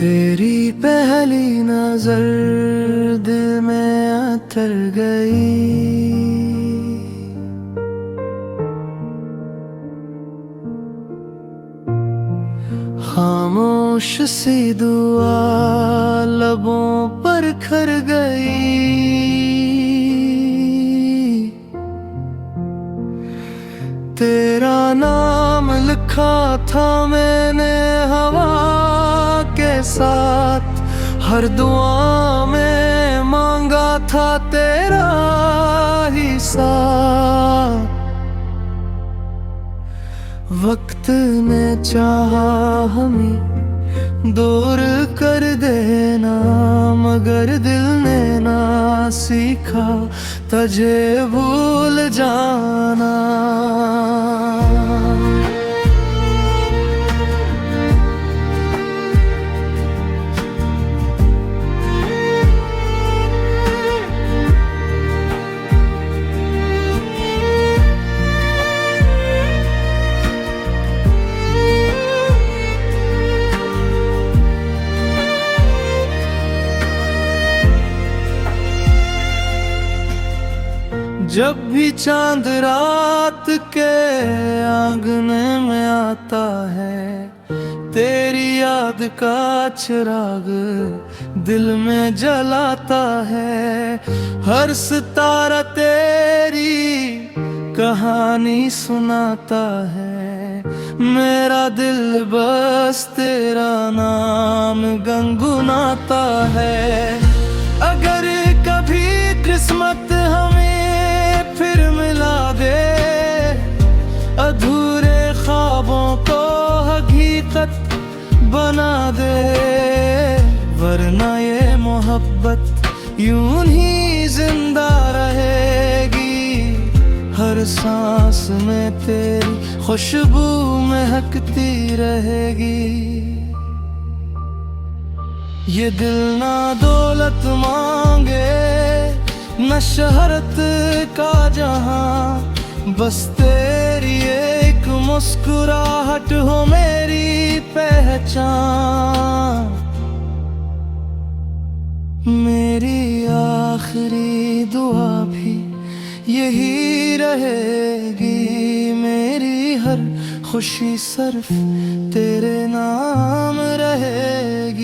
तेरी पहली नजर दिल में उतर गई। खामोश सी दुआ लबों पर खर गई। तेरा नाम लिखा था मैंने हवा के साथ, हर दुआ में मांगा था तेरा ही साथ। वक्त ने चाहा हमें दूर कर देना, मगर दिल ने ना सीखा तुझे भूल जाना। जब भी चांद रात के आंगने में आता है, तेरी याद का चिराग दिल में जलाता है। हर सितारा तेरी कहानी सुनाता है, मेरा दिल बस तेरा नाम गुनगुनाता है। अगर कभी किस्मत हमें फिर मिला दे, अधूरे ख्वाबों को हकीकत बना दे, वरना ये मोहब्बत यूं ही जिंदा रहेगी। हर सांस में तेरी खुशबू महकती रहेगी। ये दिल ना दौलत मांगे न शहरत का जहां, बस तेरी एक मुस्कुराहट हो मेरी पहचान। मेरी आखिरी दुआ भी यही रहेगी, मेरी हर खुशी सिर्फ तेरे नाम रहेगी।